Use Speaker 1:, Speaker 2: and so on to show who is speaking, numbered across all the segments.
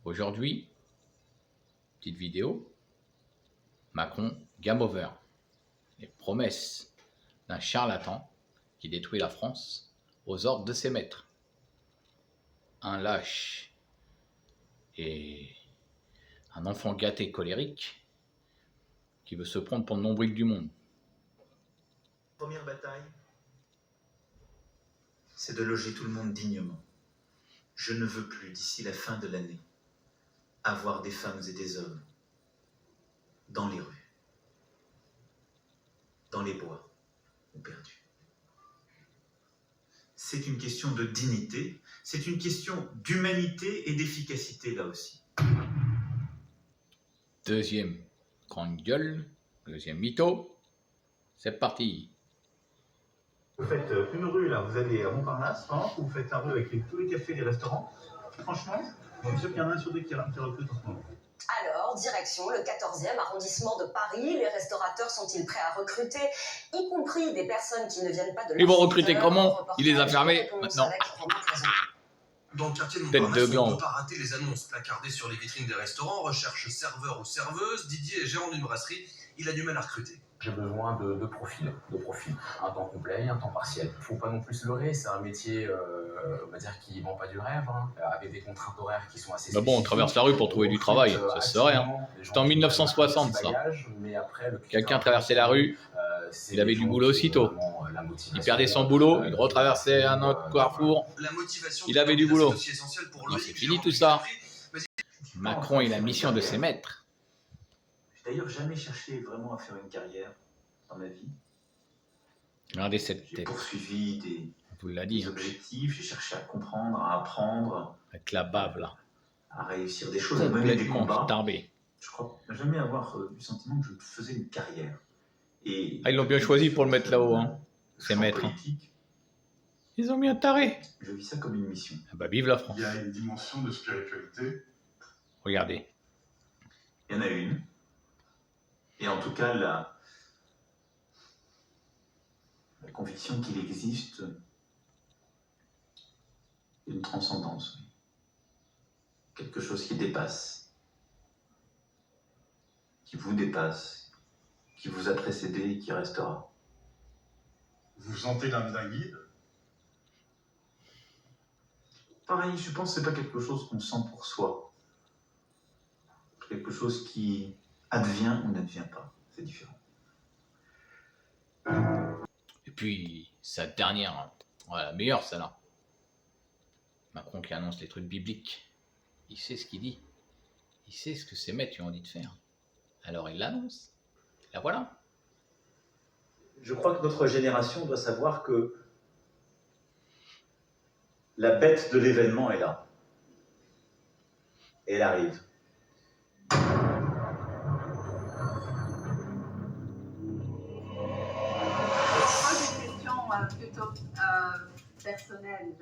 Speaker 1: Aujourd'hui, petite vidéo, Macron, game over. Les promesses d'un charlatan qui détruit la France aux ordres de ses maîtres. Un lâche et un enfant gâté colérique qui veut se prendre pour le nombril du monde.
Speaker 2: Première bataille, c'est de loger tout le monde dignement. Je ne veux plus, d'ici la fin de l'année, avoir des femmes et des hommes dans les rues, dans les bois ou perdus. C'est une question de dignité, c'est une question d'humanité et d'efficacité là aussi.
Speaker 1: Deuxième grande gueule, deuxième mytho, c'est parti.
Speaker 3: Vous faites une rue là, vous allez à Montparnasse, vous faites un rue avec tous les cafés et les restaurants. Franchement, je suis sûr qu'il y en a un sur deux qui recrute en ce moment.
Speaker 4: Alors, direction le 14e arrondissement de Paris. Les restaurateurs sont-ils prêts à recruter, y compris des personnes qui ne viennent pas de...
Speaker 1: Ils vont recruter comment? Il les a fermés maintenant.
Speaker 5: Dans le quartier de
Speaker 1: Tête
Speaker 5: Montparnasse,
Speaker 1: de
Speaker 5: on ne
Speaker 1: gland.
Speaker 5: peut pas rater les annonces placardées sur les vitrines des restaurants. Recherche serveur ou serveuse. Didier est gérant d'une brasserie. Il a du mal à recruter.
Speaker 6: J'ai besoin de profils, un temps complet, un temps partiel. Il ne faut pas non plus se leurrer, c'est un métier, on va dire, qui ne vend pas du rêve, avec des contraintes horaires qui sont assez spécifiques.
Speaker 1: Mais bon, on traverse la rue pour trouver du travail, ça se saurait. C'était en 1960 ça. Quelqu'un traversait la rue, il avait du boulot aussitôt. Il perdait son boulot, il retraversait un autre carrefour, il avait du boulot. Non, c'est fini tout ça. Macron est la mission de ses maîtres.
Speaker 2: J'ai d'ailleurs jamais cherché vraiment à faire une carrière dans ma vie.
Speaker 1: Regardez cette
Speaker 2: J'ai
Speaker 1: tête,
Speaker 2: poursuivi
Speaker 1: on vous l'a dit,
Speaker 2: des objectifs, j'ai cherché à comprendre, à apprendre,
Speaker 1: avec la bave là,
Speaker 2: à réussir des choses, à mener des
Speaker 1: complètement
Speaker 2: combats.
Speaker 1: starbé.
Speaker 2: Je crois jamais avoir eu le sentiment que je faisais une carrière. Et
Speaker 1: Ah, ils l'ont bien choisi pour le mettre là-haut, hein, ces
Speaker 2: champ
Speaker 1: maîtres.
Speaker 2: politique,
Speaker 1: Ils ont mis un taré.
Speaker 2: je vis ça comme une mission.
Speaker 1: Ah bah vive la France.
Speaker 7: Il y a une dimension de spiritualité.
Speaker 1: Regardez,
Speaker 2: Il y en a une. Et en tout cas, la conviction qu'il existe une transcendance. Oui. Quelque chose qui dépasse, qui vous dépasse, qui vous a précédé et qui restera.
Speaker 7: Vous sentez l'âme d'un guide.
Speaker 2: Pareil, je pense que ce n'est pas quelque chose qu'on sent pour soi. Quelque chose qui advient ou n'advient pas. C'est différent.
Speaker 1: et puis sa dernière, voilà, la meilleure celle-là. Macron qui annonce les trucs bibliques. Il sait ce qu'il dit. Il sait ce que ses maîtres lui ont dit de faire. Alors il l'annonce. La voilà.
Speaker 2: Je crois que notre génération doit savoir que la bête de l'événement est là. Et elle arrive.
Speaker 8: Moi, j'ai une question plutôt personnelle.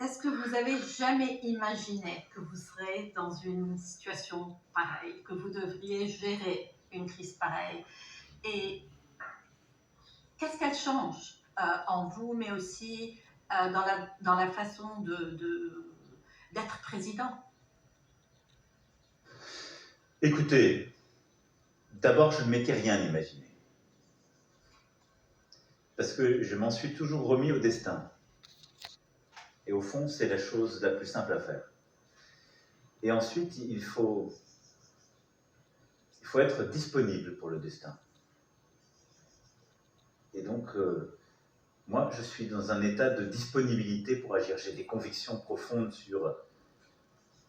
Speaker 8: Est-ce que vous avez jamais imaginé que vous serez dans une situation pareille, que vous devriez gérer une crise pareille? Et qu'est-ce qu'elle change en vous, mais aussi dans la façon d'être président?
Speaker 2: Écoutez, d'abord, je ne m'étais rien imaginé. Parce que je m'en suis toujours remis au destin. Et au fond, c'est la chose la plus simple à faire. Et ensuite, il faut être disponible pour le destin. Et donc, moi, je suis dans un état de disponibilité pour agir. J'ai des convictions profondes sur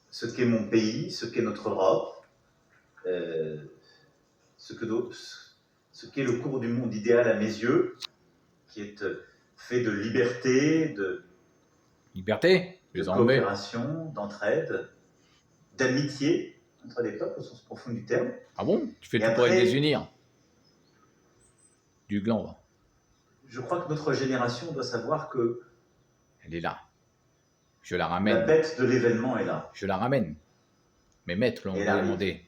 Speaker 2: ce qu'est mon pays, ce qu'est notre Europe, ce qu'est le cours du monde idéal à mes yeux, qui est fait de liberté, de coopération, d'entraide, d'amitié entre les peuples au sens profond du terme.
Speaker 1: Ah bon? Tu fais
Speaker 2: Et
Speaker 1: tout pour
Speaker 2: après,
Speaker 1: les unir. Du gland, va.
Speaker 2: Je crois que notre génération doit savoir que
Speaker 1: Elle est là. Je la
Speaker 2: la
Speaker 1: ramène.
Speaker 2: bête de l'événement est là.
Speaker 1: Je la ramène. Mes maîtres l'ont
Speaker 2: Et elle arrive.
Speaker 1: demandé.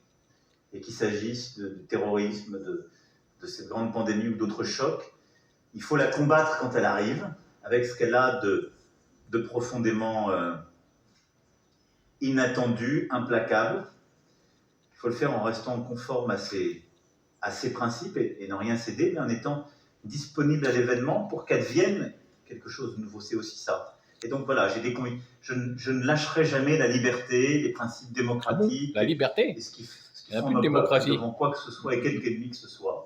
Speaker 2: Et qu'il s'agisse du terrorisme, de cette grande pandémie ou d'autres chocs, il faut la combattre quand elle arrive, avec ce qu'elle a de profondément inattendu, implacable. Il faut le faire en restant conforme à ses principes et n'en rien céder, mais en étant disponible à l'événement pour qu'advienne quelque chose de nouveau. C'est aussi ça. Et donc voilà, j'ai des je ne lâcherai jamais la liberté, les principes démocratiques.
Speaker 1: La liberté.
Speaker 2: Et ce qui
Speaker 1: Il n'y a
Speaker 2: font
Speaker 1: plus de
Speaker 2: nos peuples
Speaker 1: démocratie.
Speaker 2: devant quoi que ce soit et quelque ennemi que ce soit.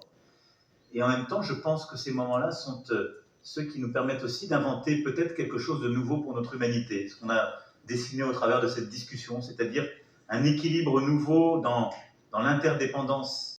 Speaker 2: Et en même temps, je pense que ces moments-là sont ceux qui nous permettent aussi d'inventer peut-être quelque chose de nouveau pour notre humanité. Ce qu'on a dessiné au travers de cette discussion, c'est-à-dire un équilibre nouveau dans l'interdépendance